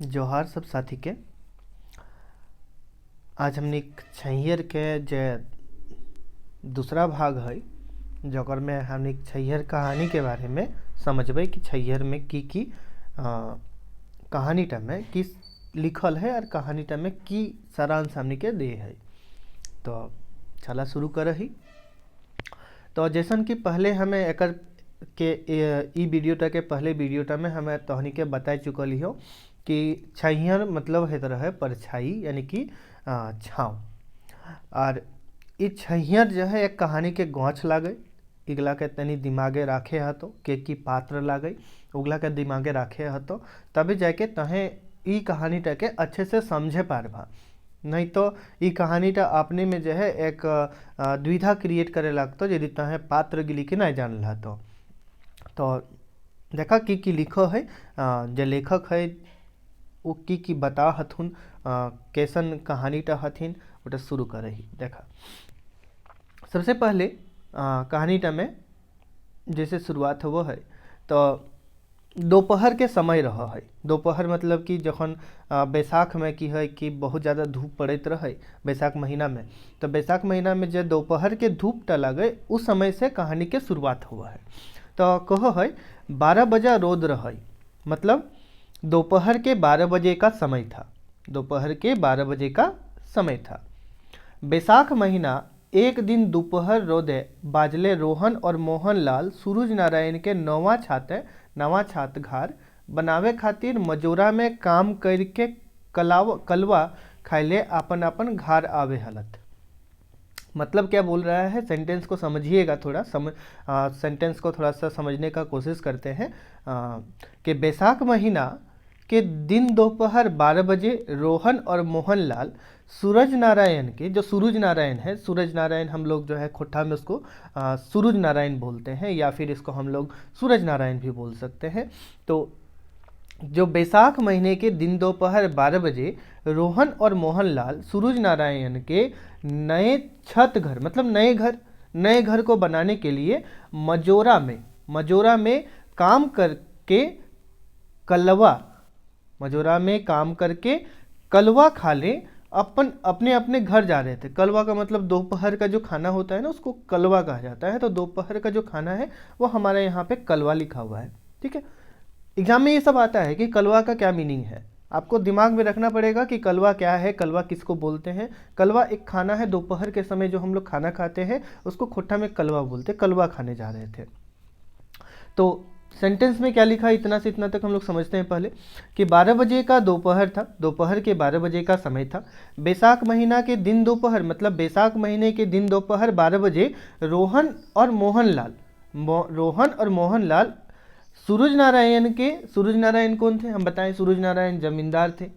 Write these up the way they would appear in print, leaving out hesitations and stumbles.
जोहार सब साथी के। आज हमने छैहर के जे दूसरा भाग है जकर में हमने छैहर कहानी के बारे में समझबे कि छैहर में की कहानी टा में की लिखल है और कहानी टा में की सारांश हमने के दे है। तो चला शुरू कर ही। तो जैसन कि पहले हमें एकर के ई वीडियो टा के पहले वीडियो टा में हमें तहनी के बता चुकल हो कि छैहर मतलब है तरह है परछाई यानी कि छाँव। और ई छैहर जो है एक कहानी के गौछ लागे इगला के तनी दिमागे राखे हतो के की पात्र लागे उगला के दिमागे राखे हतो तभी जाके तहे ई कहानी टा के अच्छे से समझे पारबा। नहीं तो ई कहानी टा अपने में जो है एक द्विधा क्रिएट करे लगतो यदि तहे पात्र गिली के नहीं जान ला तो देखा की लिखो है जो लेखक है वो की बता हथुन कैसन कहानी टा हथिन ओटा शुरू करे ही। देखा सबसे पहले कहानी टा में जैसे शुरुआत हो है तो दोपहर के समय रहा है। दोपहर मतलब कि जखन बैसाख में की है कि बहुत ज़्यादा धूप पड़त रहे बैसाख महीना में, तो बैसाख महीना में जब दोपहर के धूप टा लगे उस समय से कहानी के शुरुआत हुआ है। तो कहो है 12 बजे रोद रहे मतलब दोपहर के 12 बजे का समय था। दोपहर के 12 बजे का समय था। बैसाख महीना एक दिन दोपहर रोदे बाजले रोहन और मोहन लाल सूरज नारायण के नवा छात घर बनावे खातिर मजोरा में काम करके कलवा खाइले अपन अपन घर आवे हलत। मतलब क्या बोल रहा है सेंटेंस को समझिएगा थोड़ा सेंटेंस को थोड़ा सा समझने का कोशिश करते हैं कि बैसाख महीना के दिन दोपहर 12 बजे रोहन और मोहन लाल सूरज नारायण के जो सूरज नारायण है, सूरज नारायण हम लोग जो है खोट्ठा में उसको सूरज नारायण बोलते हैं या फिर इसको हम लोग सूरज नारायण भी बोल सकते हैं। तो जो बैसाख महीने के दिन दोपहर 12 बजे रोहन और मोहन लाल सूरज नारायण के नए छत घर मतलब नए घर को बनाने के लिए मजोरा में काम करके कलवा खाले अपने अपने घर जा रहे थे। कलवा का मतलब दोपहर का जो खाना होता है ना उसको कलवा कहा जाता है। तो दोपहर का जो खाना है वो हमारे यहाँ पे कलवा लिखा हुआ है। ठीक है, एग्जाम में ये सब आता है कि कलवा का क्या मीनिंग है। आपको दिमाग में रखना पड़ेगा कि कलवा क्या है, कलवा किसको बोलते हैं। कलवा एक खाना है दोपहर के समय जो हम लोग खाना खाते हैं उसको खोट्ठा में कलवा बोलते हैं। कलवा खाने जा रहे थे। तो सेंटेंस में क्या लिखा इतना से इतना तक हम लोग समझते हैं पहले कि 12 बजे का दोपहर था। दोपहर के 12 बजे का समय था। बैसाख महीना के दिन दोपहर मतलब बैसाख महीने के दिन दोपहर 12 बजे रोहन और मोहन लाल सूरज नारायण कौन थे हम बताएं। सूरज नारायण जमींदार थे।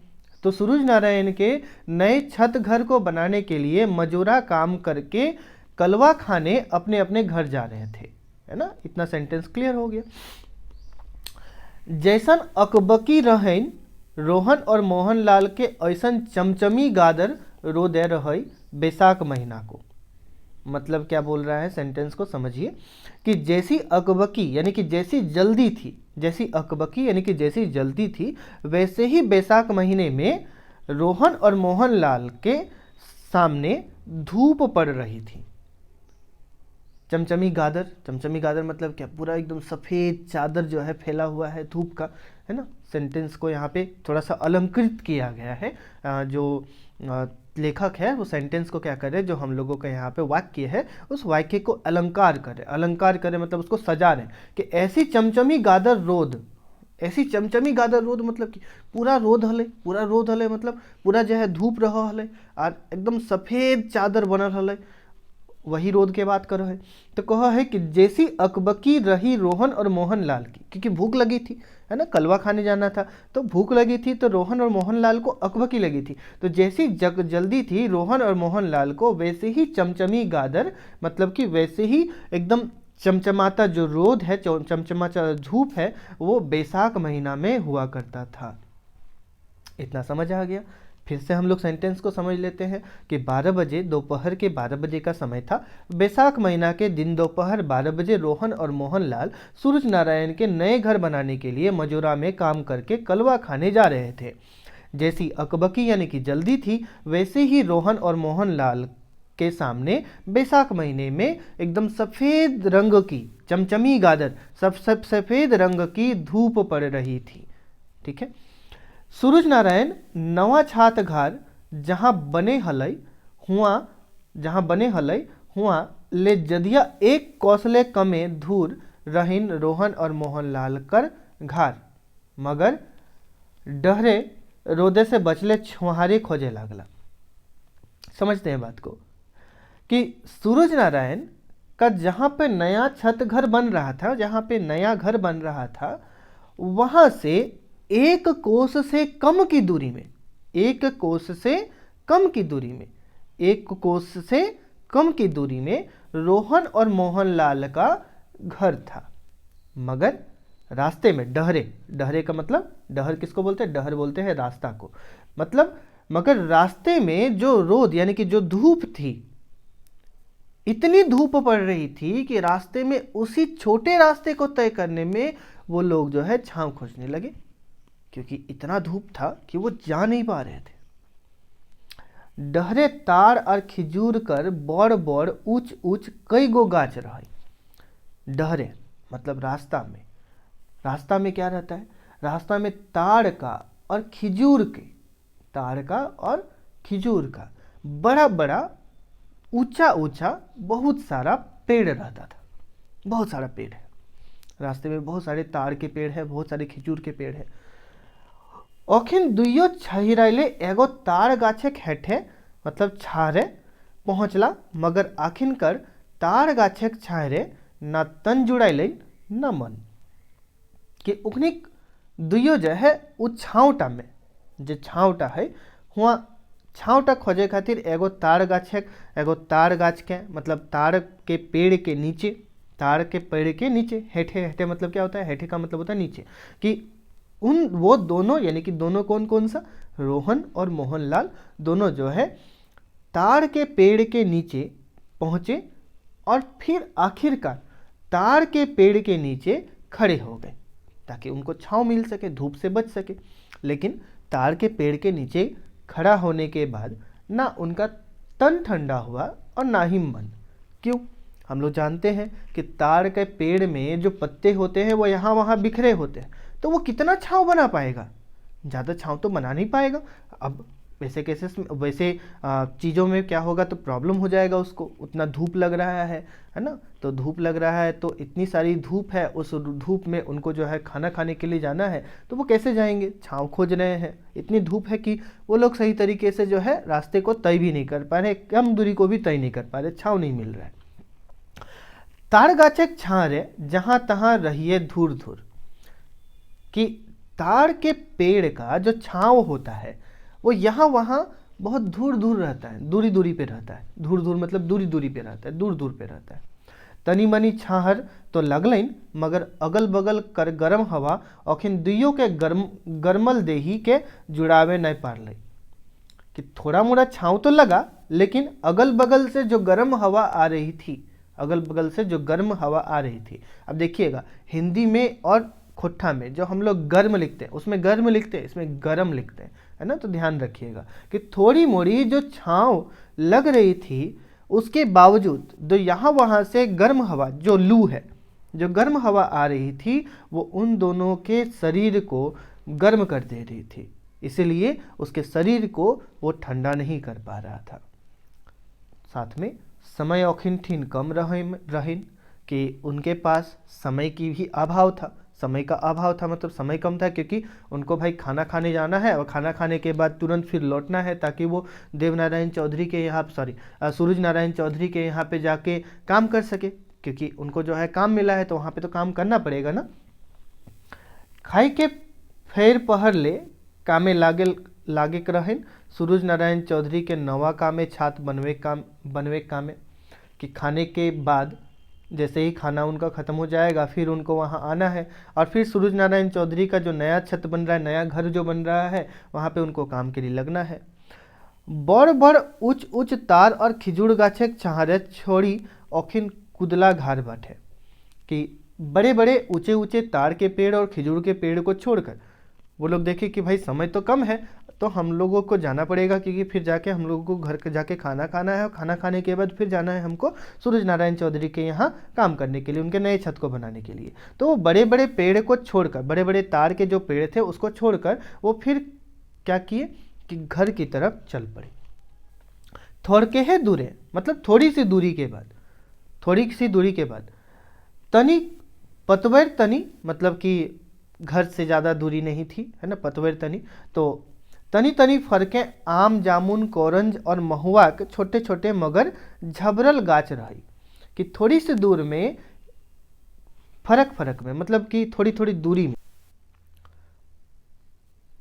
तो सूरज नारायण के नए छत घर को बनाने के लिए मजूरा काम करके कलवा खाने अपने अपने घर जा रहे थे, है ना। इतना सेंटेंस क्लियर हो गया। जैसन अकबकी रहन रोहन और मोहन लाल के ऐसन चमचमी गादर रो दे रहे बैसाख महीना को। मतलब क्या बोल रहा है सेंटेंस को समझिए कि जैसी अकबकी यानी कि जैसी जल्दी थी वैसे ही बैसाख महीने में रोहन और मोहन लाल के सामने धूप पड़ रही थी। चमचमी गादर मतलब क्या, पूरा एकदम सफ़ेद चादर जो है फैला हुआ है धूप का, है ना। सेंटेंस को यहाँ पे थोड़ा सा अलंकृत किया गया है। जो लेखक है वो सेंटेंस को क्या करे, जो हम लोगों का यहाँ पे वाक्य है उस वाक्य को अलंकार करे मतलब उसको सजा रहे कि ऐसी चमचमी गादर रोद मतलब कि पूरा रोद हले मतलब पूरा जो है धूप रहा हले और एकदम सफ़ेद चादर बनल हले, वही रोद के बात करो है। तो कहा है कि जैसी अकबकी रही रोहन और मोहन लाल की, क्योंकि भूख लगी थी, है ना, कलवा खाने जाना था तो भूख लगी थी। तो रोहन और मोहन लाल को अकबकी लगी थी। तो जैसी जल्दी थी रोहन और मोहन लाल को वैसे ही चमचमी गादर मतलब कि वैसे ही एकदम चमचमाता जो रोद है, चमचमाता धूप है वो बैसाख महीना में हुआ करता था। इतना समझ आ गया। फिर से हम लोग सेंटेंस को समझ लेते हैं कि 12 बजे, दोपहर के 12 बजे का समय था। बैसाख महीना के दिन दोपहर 12 बजे रोहन और मोहनलाल सूरज नारायण के नए घर बनाने के लिए मजूरा में काम करके कलवा खाने जा रहे थे। जैसी अकबकी यानी कि जल्दी थी, वैसे ही रोहन और मोहनलाल के सामने बैसाख महीने में एकदम सफ़ेद रंग की चमचमी गादर, सब सफ़ेद रंग की धूप पड़ रही थी। ठीक है। सूरज नारायण नवा छात घर जहाँ बने हलई हुआ ले जदिया एक कौशले कमे धूर रहीन रोहन और मोहनलाल कर घर, मगर डहरे रोदे से बचले छुहारे खोजे लागला। समझते हैं बात को कि सूरज नारायण का जहाँ पे नया छत घर बन रहा था, जहाँ पे नया घर बन रहा था, वहाँ से एक कोस से कम की दूरी में, एक कोस से कम की दूरी में रोहन और मोहनलाल का घर था। मगर रास्ते में डहरे का मतलब, डहर किसको बोलते हैं? डहर बोलते हैं रास्ता को। मतलब मगर रास्ते में जो रोद यानी कि जो धूप थी, इतनी धूप पड़ रही थी कि रास्ते में उसी छोटे रास्ते को तय करने में वो लोग जो है छांव खोजने लगे, क्योंकि इतना धूप था कि वो जा नहीं पा रहे थे। डहरे तार और खिजूर कर बड़ बड़ ऊंच ऊंच कई गो गाछ रहे। डहरे मतलब रास्ता में क्या रहता है? रास्ता में ताड़ का और खिजूर का बड़ा बड़ा ऊंचा बहुत सारा पेड़ रहता था। बहुत सारा पेड़ है रास्ते में, बहुत सारे ताड़ के पेड़ है, बहुत सारे खिजूर के पेड़ है। अखिन दुइयो छहिराइले एगो ताड़ गाछे हेठे मतलब छाहरे पहुँचला, मगर आखिन कर ताड़ गाछे छाहरे ना तन जुड़ाइले न मन। कि उखनी दुइयो जो है उ छावटा में, जो छावटा है हुआ छावटा खोजे खातिर एगो ताड़ गाछ के मतलब ताड़ के पेड़ के नीचे, हेठे मतलब क्या होता है? हेठे का मतलब होता है नीचे। कि वो दोनों यानी कि दोनों कौन सा? रोहन और मोहनलाल दोनों जो है ताड़ के पेड़ के नीचे पहुंचे और फिर आखिरकार ताड़ के पेड़ के नीचे खड़े हो गए ताकि उनको छांव मिल सके, धूप से बच सके। लेकिन ताड़ के पेड़ के नीचे खड़ा होने के बाद ना उनका तन ठंडा हुआ और ना ही मन। क्यों? हम लोग जानते हैं कि ताड़ के पेड़ में जो पत्ते होते हैं वो यहाँ वहाँ बिखरे होते हैं, तो वो कितना छांव बना पाएगा? ज़्यादा छांव तो बना नहीं पाएगा। अब वैसे चीज़ों में क्या होगा? तो प्रॉब्लम हो जाएगा उसको। उतना धूप लग रहा है ना, तो धूप लग रहा है तो इतनी सारी धूप है, उस धूप में उनको जो है खाना खाने के लिए जाना है, तो वो कैसे जाएंगे? छांव खोज रहे हैं। इतनी धूप है कि वो लोग सही तरीके से जो है रास्ते को तय भी नहीं कर पा रहे, कम दूरी को भी तय नहीं कर पा रहे, छांव नहीं मिल रहा है। ताड़ गाछे छाहरे जहाँ तहाँ रहिए धूर धूर। कि ताड़ के पेड़ का जो छांव होता है वो यहाँ वहाँ बहुत दूर रहता है, दूरी पे रहता है। दूर मतलब दूरी पे रहता है, दूर पे रहता है। तनी मनी छाहर तो लगलन, मगर अगल बगल कर गरम हवा अखिन दुइयों के गरमल देही के जुड़ावे नहीं पारले। कि थोड़ा मोड़ा छांव तो लगा, लेकिन अगल बगल से जो गर्म हवा आ रही थी, अब देखिएगा हिंदी में और खोट्ठा में जो हम लोग गर्म लिखते हैं उसमें गर्म लिखते हैं, इसमें गरम लिखते हैं, है ना। तो ध्यान रखिएगा कि थोड़ी मोड़ी जो छांव लग रही थी उसके बावजूद जो यहाँ वहाँ से गर्म हवा, जो लू है, जो गर्म हवा आ रही थी, वो उन दोनों के शरीर को गर्म कर दे रही थी, इसलिए उसके शरीर को वो ठंडा नहीं कर पा रहा था। साथ में समय औखिन ठीन कम रहीन कि उनके पास समय की भी अभाव था, समय का अभाव था, मतलब समय कम था, क्योंकि उनको भाई खाना खाने जाना है और खाना खाने के बाद तुरंत फिर लौटना है ताकि वो देवनारायण चौधरी के यहाँ सूरज नारायण चौधरी के यहाँ पे जाके काम कर सके, क्योंकि उनको जो है काम मिला है तो वहाँ पे तो काम करना पड़ेगा ना। खाई के फेर पहर ले कामे लागे रहें सूरज नारायण चौधरी के नवा कामे छात बनवे कामे। कि खाने के बाद जैसे ही खाना उनका ख़त्म हो जाएगा फिर उनको वहाँ आना है और फिर सूरज नारायण चौधरी का जो नया छत बन रहा है, नया घर जो बन रहा है, वहाँ पे उनको काम के लिए लगना है। बड़ बड़ उच्च उच्च तार और खिजूर गाछे छाहरे छोड़ी अखिन कुदला घार बाटे। कि बड़े बड़े ऊंचे ऊंचे तार के पेड़ और खिजूर के पेड़ को छोड़कर वो लोग देखे कि भाई समय तो कम है, तो हम लोगों को जाना पड़ेगा, क्योंकि फिर जाके हम लोगों को घर जाके खाना खाना है, और खाना खाने के बाद फिर जाना है हमको सूरज नारायण चौधरी के यहाँ काम करने के लिए, उनके नए छत को बनाने के लिए। तो वो बड़े बड़े पेड़ को छोड़कर, बड़े बड़े तार के जो पेड़ थे उसको छोड़कर वो फिर क्या किए कि घर की तरफ चल पड़े। थोड़ के है दूरे, मतलब थोड़ी सी दूरी के बाद, थोड़ी सी दूरी के बाद तनी पतवर तनी, मतलब कि घर से ज़्यादा दूरी नहीं थी, है ना, पतवर तनी। तो तनी तनी फरके आम जामुन कोरंज और महुआ के छोटे छोटे मगर झबरल गाछ रही। कि थोड़ी सी दूर में फरक फरक में, मतलब कि थोड़ी थोड़ी दूरी में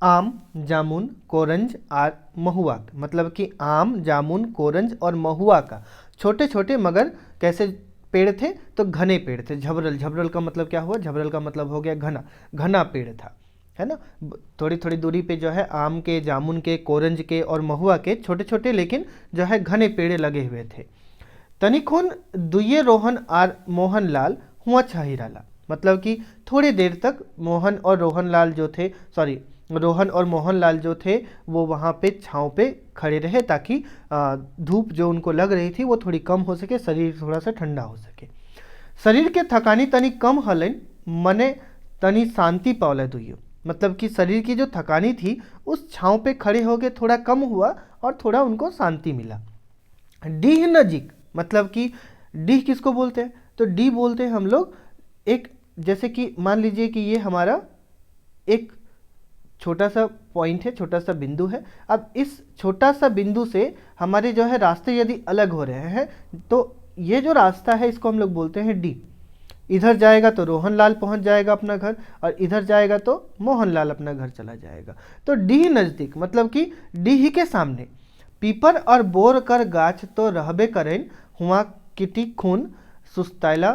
आम जामुन कोरंज और महुआ, मतलब कि आम जामुन कोरंज और महुआ का छोटे छोटे मगर कैसे पेड़ थे, तो घने पेड़ थे। झबरल, झबरल का मतलब क्या हुआ, झबरल का मतलब हो गया घना, घना पेड़ था, है ना। थोड़ी थोड़ी दूरी पे जो है आम के, जामुन के, कोरंज के और महुआ के छोटे छोटे लेकिन जो है घने पेड़ लगे हुए थे। तनिखुन दुये रोहन और मोहन लाल हुआ छहिराला, मतलब कि थोड़ी देर तक मोहन और रोहन लाल जो थे, सॉरी, रोहन और मोहन लाल जो थे वो वहाँ पे छाँव पे खड़े रहे, ताकि धूप जो उनको लग रही थी वो थोड़ी कम हो सके, शरीर थोड़ा सा ठंडा हो सके। शरीर के थकानी तनी कम हलन, मने तनी शांति पावला दुइयो, मतलब कि शरीर की जो थकानी थी उस छाँव पे खड़े हो गए, थोड़ा कम हुआ और थोड़ा उनको शांति मिला। डीह नजीक, मतलब कि डीह किसको बोलते हैं, तो डी बोलते हैं हम लोग एक, जैसे कि मान लीजिए कि ये हमारा एक छोटा सा पॉइंट है, छोटा सा बिंदु है। अब इस छोटा सा बिंदु से हमारे जो है रास्ते यदि अलग हो रहे हैं, तो ये जो रास्ता है इसको हम लोग बोलते हैं डी। इधर जाएगा तो रोहन लाल पहुंच जाएगा अपना घर, और इधर जाएगा तो मोहन लाल अपना घर चला जाएगा। तो डी नज़दीक, मतलब कि डी के सामने पीपर और बोर कर गाछ तो रहबे करें, हुआ किटी खून सुस्ताइला,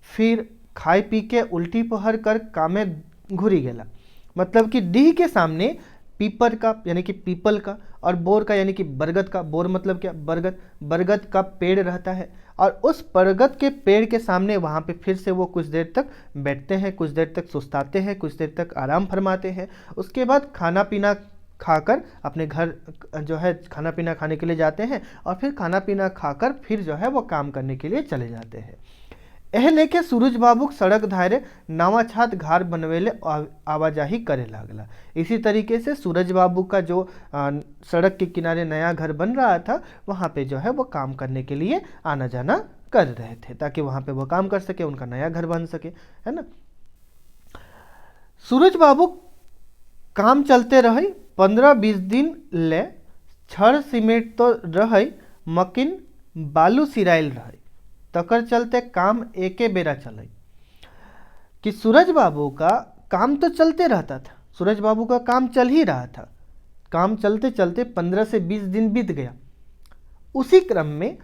फिर खाए पी के उल्टी पहर कर कामे घुरी गेला। मतलब कि डी के सामने पीपर का यानी कि पीपल का, और बोर का यानी कि बरगद का, बोर मतलब क्या, बरगद, बरगद का पेड़ रहता है, और उस बरगद के पेड़ के सामने वहाँ पे फिर से वो कुछ देर तक बैठते हैं, कुछ देर तक सुस्ताते हैं, कुछ देर तक आराम फरमाते हैं। उसके बाद खाना पीना खाकर अपने घर जो है खाना पीना खाने के लिए जाते हैं, और फिर खाना पीना खाकर फिर जो है वो काम करने के लिए चले जाते हैं। एह लेके सूरज बाबू सड़क धारे नवा छात घर बनवेले आवाजाही करे लागला। इसी तरीके से सूरज बाबू का जो सड़क के किनारे नया घर बन रहा था, वहाँ पे जो है वो काम करने के लिए आना जाना कर रहे थे, ताकि वहाँ पे वो काम कर सके, उनका नया घर बन सके, है ना। सूरज बाबू काम चलते रही 15-20 दिन ले, छड़ सीमेंट तो रही, मकिन बालू सिराइल रही, तकर चलते काम एके बेरा चले। कि सूरज बाबू का काम तो चलते रहता था, सूरज बाबू का काम चल ही रहा था। काम चलते चलते 15 से 20 दिन बीत गया। उसी क्रम में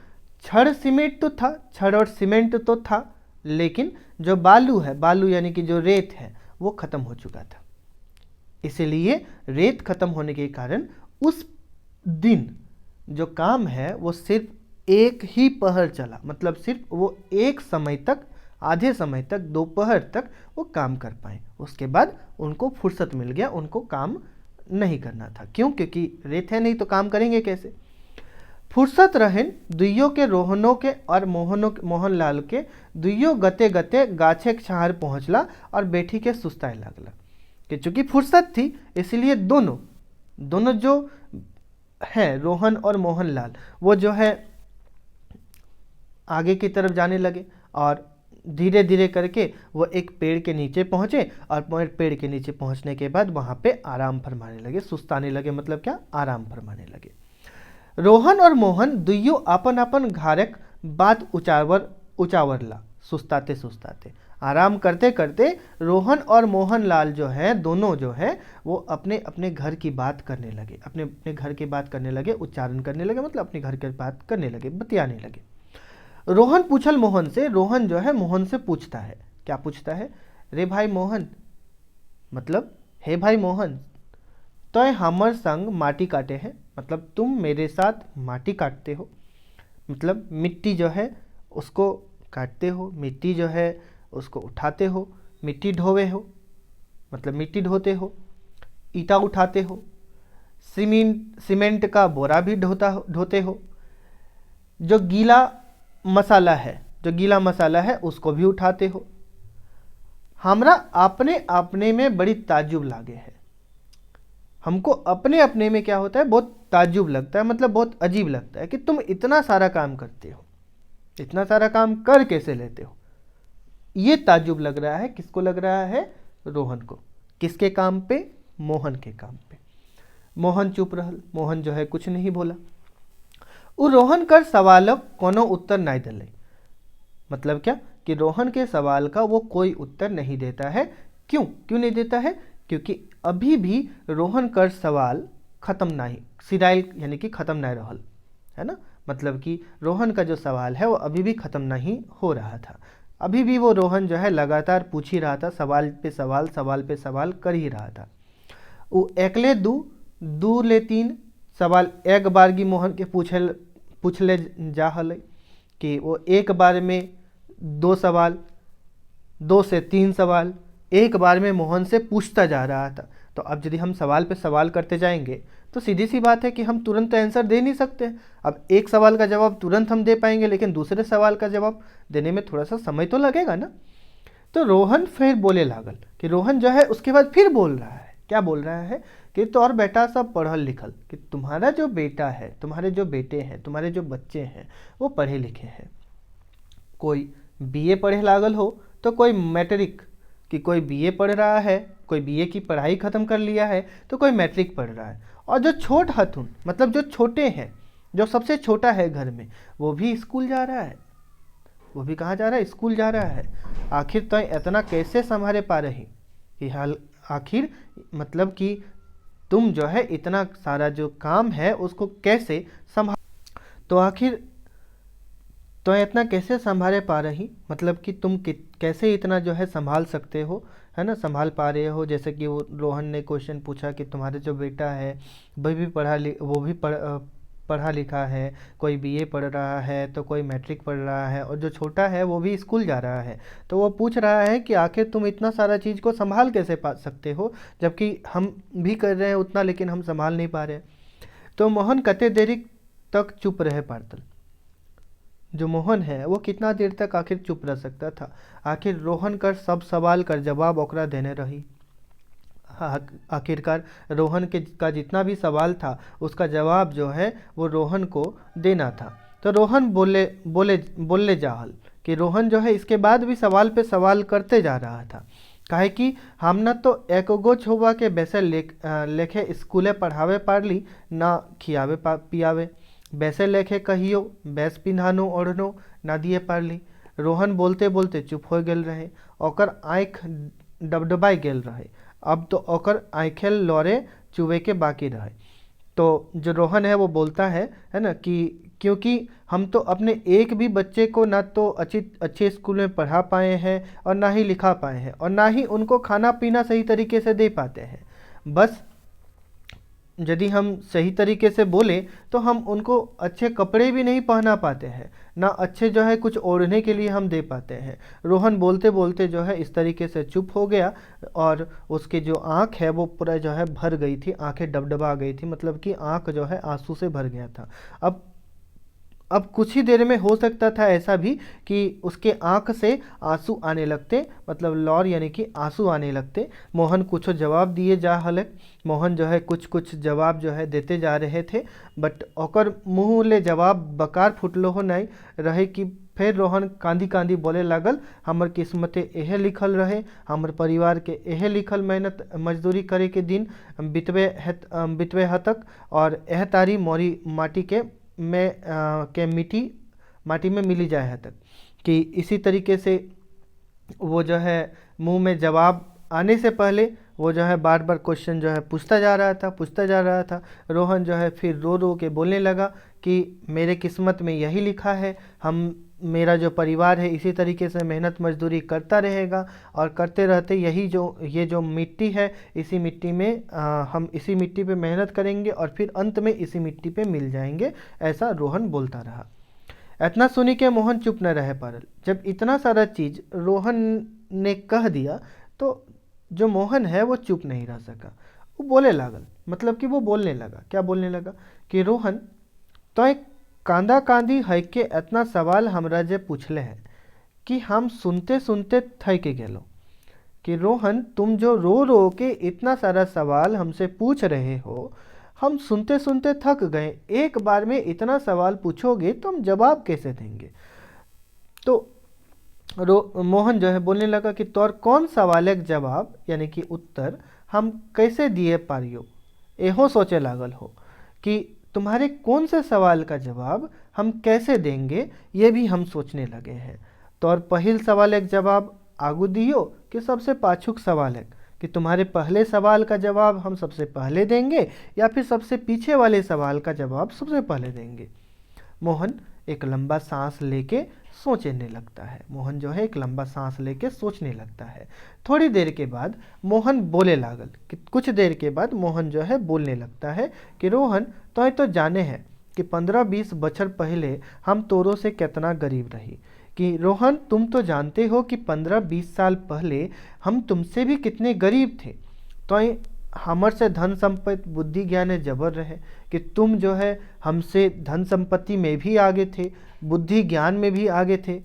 छड़ सीमेंट तो था, छड़ और सीमेंट तो था, लेकिन जो बालू है, बालू यानी कि जो रेत है, वो खत्म हो चुका था। इसलिए रेत खत्म होने के कारण उस दिन जो काम है वो सिर्फ एक ही पहर चला, मतलब सिर्फ वो एक समय तक, आधे समय तक, दोपहर तक वो काम कर पाए। उसके बाद उनको फुर्सत मिल गया, उनको काम नहीं करना था। क्यों? क्योंकि रेत है नहीं तो काम करेंगे कैसे। फुर्सत रहें दुइयों के, रोहनों के और मोहन लाल के, दुइयों गते गते गाछे के छाहर पहुँचला और बैठी के सुस्ताए लागला। कि चूँकि फुर्सत थी इसलिए दोनों जो हैं रोहन और मोहन लाल, वो जो है आगे की तरफ जाने लगे, और धीरे धीरे करके वो एक पेड़ के नीचे पहुँचे, और पेड़ के नीचे पहुँचने के बाद वहाँ पे आराम फरमाने लगे, सुस्ताने लगे, मतलब क्या, आराम फरमाने लगे। रोहन और मोहन दुइयों अपन अपन घारक बात उचावरला, सुस्ताते सुस्ताते, आराम करते करते रोहन और मोहन लाल जो है, दोनों जो है वो अपने अपने घर की बात करने लगे, अपने अपने घर की बात करने लगे, उच्चारण करने लगे, मतलब अपने घर की बात करने लगे, बतियाने लगे। रोहन पूछल मोहन से, रोहन जो है मोहन से पूछता है, क्या पूछता है, रे भाई मोहन, मतलब हे भाई मोहन, तय हमर संग माटी काटे हैं, मतलब तुम मेरे साथ माटी काटते हो, मतलब मिट्टी जो है उसको काटते हो, मिट्टी जो है उसको उठाते हो, मिट्टी ढोवे हो, मतलब मिट्टी ढोते हो, ईटा उठाते हो, सीमेंट का बोरा भी ढोते हो, जो गीला मसाला है उसको भी उठाते हो। हमरा अपने अपने में बड़ी ताज्जुब लागे है, हमको अपने अपने में क्या होता है, बहुत ताज्जुब लगता है, मतलब बहुत अजीब लगता है कि तुम इतना सारा काम करते हो, इतना सारा काम कर कैसे लेते हो। ये ताज्जुब लग रहा है, किसको लग रहा है, रोहन को। किसके काम पे, मोहन के काम पे। मोहन चुप रहल, मोहन जो है कुछ नहीं बोला। वो रोहन कर सवालक कोनो उत्तर नहीं दिले, मतलब क्या कि रोहन के सवाल का वो कोई उत्तर नहीं देता है। क्यों नहीं देता है, क्योंकि अभी भी रोहन कर सवाल खत्म नहीं, सिराइल यानी कि खत्म नहीं रहल है ना, मतलब कि रोहन का जो सवाल है वो अभी भी खत्म नहीं हो रहा था। अभी भी वो रोहन जो है लगातार पूछ ही रहा था, सवाल पे सवाल कर ही रहा था। वो एकले दू ले तीन सवाल एक बारगी मोहन के पूछले जा हले कि वो एक बार में 2 सवाल, 2 से 3 सवाल एक बार में मोहन से पूछता जा रहा था। तो अब यदि हम सवाल पे सवाल करते जाएंगे तो सीधी सी बात है कि हम तुरंत आंसर दे नहीं सकते। अब एक सवाल का जवाब तुरंत हम दे पाएंगे, लेकिन दूसरे सवाल का जवाब देने में थोड़ा सा समय तो लगेगा ना। तो रोहन फिर बोले लागल कि रोहन जो है उसके बाद फिर बोल रहा है, क्या बोल रहा है कि तो और बेटा सब पढ़ल लिखल, कि तुम्हारा जो बेटा है, तुम्हारे जो बेटे हैं, तुम्हारे जो बच्चे हैं वो पढ़े लिखे हैं। कोई बीए पढ़े लागल हो तो कोई मैट्रिक, कि कोई बीए पढ़ रहा है, कोई बीए की पढ़ाई ख़त्म कर लिया है, तो कोई मैट्रिक पढ़ रहा है। और जो छोट हथुन, मतलब जो छोटे हैं, जो सबसे छोटा है घर में, वो भी स्कूल जा रहा है। वो भी कहाँ जा रहा है, स्कूल जा रहा है। आखिर तो इतना कैसे संभाले पा रही कि हाल, आखिर मतलब कि तुम जो है इतना सारा जो काम है उसको कैसे संभाल, तो आखिर तो इतना कैसे संभाले पा रही, मतलब कि तुम कैसे इतना जो है संभाल सकते हो, है ना, संभाल पा रहे हो। जैसे कि वो रोहन ने क्वेश्चन पूछा कि तुम्हारे जो बेटा है वो भी पढ़ा लिखा है, कोई बीए पढ़ रहा है तो कोई मैट्रिक पढ़ रहा है, और जो छोटा है वो भी स्कूल जा रहा है। तो वो पूछ रहा है कि आखिर तुम इतना सारा चीज़ को संभाल कैसे पा सकते हो, जबकि हम भी कर रहे हैं उतना, लेकिन हम संभाल नहीं पा रहे। तो मोहन कते देरी तक चुप रहे पारतल, जो मोहन है वो कितना देर तक आखिर चुप रह सकता था। आखिर रोहन कर सब सवाल कर जवाब ओकरा देने रही। आखिरकार रोहन के का जितना भी सवाल था उसका जवाब जो है वो रोहन को देना था। तो रोहन बोले जाहल कि रोहन जो है इसके बाद भी सवाल पे सवाल करते जा रहा था। काहे कि हम ना तो एकोगो छोबा के वैसे लेखे स्कूले पढ़ावे पारली, ना खियावे पियावे, वैसे लेखे कहियो बैस पिन्हानो ओढ़नो ना दिए पारली। रोहन बोलते बोलते चुप हो गेल रहे, ओकर आँख डबडबाई गेल रहे। अब तो ओकर आँखें लौरे चुवे के बाकी रहे। तो जो रोहन है वो बोलता है ना, कि क्योंकि हम तो अपने एक भी बच्चे को ना तो अच्छे स्कूल में पढ़ा पाए हैं और ना ही लिखा पाए हैं, और ना ही उनको खाना पीना सही तरीके से दे पाते हैं। बस यदि हम सही तरीके से बोले तो हम उनको अच्छे कपड़े भी नहीं पहना पाते हैं, ना अच्छे जो है कुछ ओढ़ने के लिए हम दे पाते हैं। रोहन बोलते बोलते जो है इस तरीके से चुप हो गया, और उसकी जो आँख है वो पूरा जो है भर गई थी, आंखें डबडबा गई थी, मतलब कि आँख जो है आंसू से भर गया था। अब कुछ ही देर में हो सकता था ऐसा भी कि उसके आंख से आंसू आने लगते, मतलब लौर यानी कि आंसू आने लगते। मोहन कुछ जवाब दिए जा हले, मोहन जो है कुछ जवाब जो है देते जा रहे थे, बट ओकर मुँह ले जवाब बकार फुटलो हो नहीं रहे कि फिर रोहन कांदी कांदी बोले लागल, हमर किस्मते एहे लिखल रहे, हमर परिवार के एहे लिखल मेहनत मजदूरी करे के दिन बितवे हतक, और एह तारी मोरी माटी के माटी में मिली जाए है तक, कि इसी तरीके से वो जो है मुंह में जवाब आने से पहले वो जो है बार बार क्वेश्चन जो है पूछता जा रहा था। रोहन जो है फिर रो रो के बोलने लगा कि मेरे किस्मत में यही लिखा है, हम मेरा जो परिवार है इसी तरीके से मेहनत मजदूरी करता रहेगा और करते रहते ये जो मिट्टी है इसी मिट्टी में हम इसी मिट्टी पे मेहनत करेंगे और फिर अंत में इसी मिट्टी पे मिल जाएंगे, ऐसा रोहन बोलता रहा। इतना सुनी के मोहन चुप न रह पारल। जब इतना सारा चीज़ रोहन ने कह दिया तो जो मोहन है वो चुप नहीं रह सका, वो बोले लागल। मतलब कि वो बोलने लगा। क्या बोलने लगा कि रोहन तो एक कांदा कांदी है के इतना सवाल हमरा जे पूछले हैं कि हम सुनते सुनते थक गेलो। कि रोहन तुम जो रो रो के इतना सारा सवाल हमसे पूछ रहे हो, हम सुनते सुनते थक गए, एक बार में इतना सवाल पूछोगे तो हम जवाब कैसे देंगे। तो मोहन जो है बोलने लगा कि तोर कौन सवाल के जवाब यानी कि उत्तर हम कैसे दिए पारियो, एहो सोचे लागल हो कि तुम्हारे कौन से सवाल का जवाब हम कैसे देंगे, ये भी हम सोचने लगे हैं। तो और पहिल सवाल एक जवाब आगू दियो कि सबसे पाछुक सवाल है कि तुम्हारे पहले सवाल का जवाब हम सबसे पहले देंगे या फिर सबसे पीछे वाले सवाल का जवाब सबसे पहले देंगे। मोहन एक लंबा सांस लेके सोचने लगता है। मोहन जो है एक लंबा सांस लेके सोचने लगता है। थोड़ी देर के बाद मोहन बोले लागल कि कुछ देर के बाद मोहन जो है बोलने लगता है कि रोहन तो जाने हैं कि 15-20 बछर पहले हम तोरों से कितना गरीब रही। कि रोहन तुम तो जानते हो कि 15-20 साल पहले हम तुमसे भी कितने गरीब थे। तो हमर से धन संपत्ति बुद्धि ज्ञान जबर रहे कि तुम जो है हमसे धन संपत्ति में भी आगे थे, बुद्धि ज्ञान में भी आगे थे।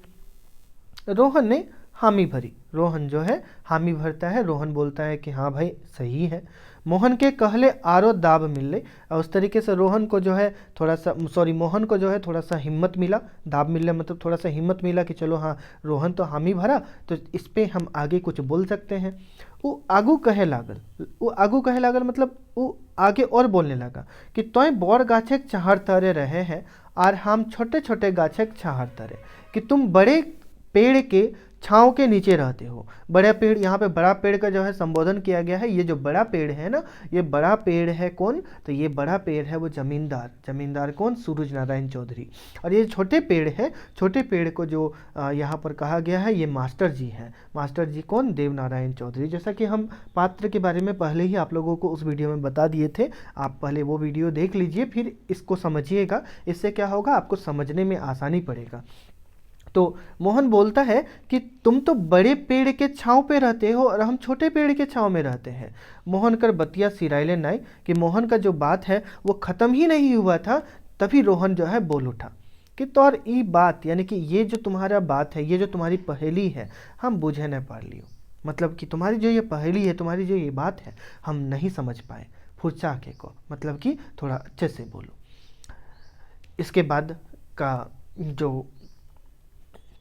रोहन ने हामी भरी। रोहन जो है हामी भरता है। रोहन बोलता है कि हाँ भाई सही है। मोहन के कहले आरो दाब मिले और उस तरीके से रोहन को जो है मोहन को जो है थोड़ा सा हिम्मत मिला। दाब मिलने मतलब थोड़ा सा हिम्मत मिला कि चलो हाँ रोहन तो हामी भरा तो इस पे हम आगे कुछ बोल सकते हैं। वो आगू कहे लागल मतलब वो आगे और बोलने लगा कि तोय बड़ गाछे चढ़ तरे रहे हैं और हम छोटे छोटे गाछे चढ़ तरे, कि तुम बड़े पेड़ के छाँव के नीचे रहते हो। बड़ा पेड़, यहाँ पे बड़ा पेड़ का जो है संबोधन किया गया है। ये जो बड़ा पेड़ है ना, ये बड़ा पेड़ है कौन, तो ये बड़ा पेड़ है वो जमींदार कौन, सूरज नारायण चौधरी। और ये छोटे पेड़ है, छोटे पेड़ को जो यहाँ पर कहा गया है ये मास्टर जी हैं। मास्टर जी कौन, देव नारायण चौधरी। जैसा कि हम पात्र के बारे में पहले ही आप लोगों को उस वीडियो में बता दिए थे, आप पहले वो वीडियो देख लीजिए फिर इसको समझिएगा। इससे क्या होगा, आपको समझने में आसानी पड़ेगा। तो मोहन बोलता है कि तुम तो बड़े पेड़ के छांव पे रहते हो और हम छोटे पेड़ के छांव में रहते हैं। मोहन कर बतिया सिराइले नहीं कि मोहन का जो बात है वो ख़त्म ही नहीं हुआ था, तभी रोहन जो है बोल उठा कि तोर ई बात यानी कि ये जो तुम्हारा बात है, ये जो तुम्हारी पहेली है हम बुझे न पा लियो। मतलब कि तुम्हारी जो ये पहेली है, तुम्हारी जो ये बात है हम नहीं समझ पाए। फुर्चा के को मतलब कि थोड़ा अच्छे से बोलो। इसके बाद का जो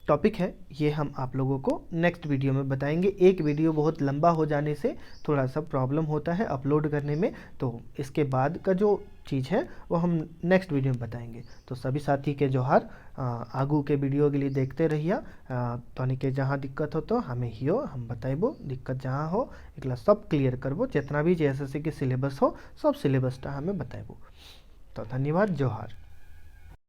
टॉपिक है ये हम आप लोगों को नेक्स्ट वीडियो में बताएंगे। एक वीडियो बहुत लंबा हो जाने से थोड़ा सा प्रॉब्लम होता है अपलोड करने में, तो इसके बाद का जो चीज़ है वो हम नेक्स्ट वीडियो में बताएंगे। तो सभी साथी के जोहार, आगू के वीडियो के लिए देखते रहिए। तोनी के जहाँ दिक्कत हो तो हमें हियो, हम बताइबो दिक्कत जहाँ हो एकला सब क्लियर करबो। जितना भी JSSC के सिलेबस हो सब सिलेबसटा हमें बताइबो। तो धन्यवाद, जोहार।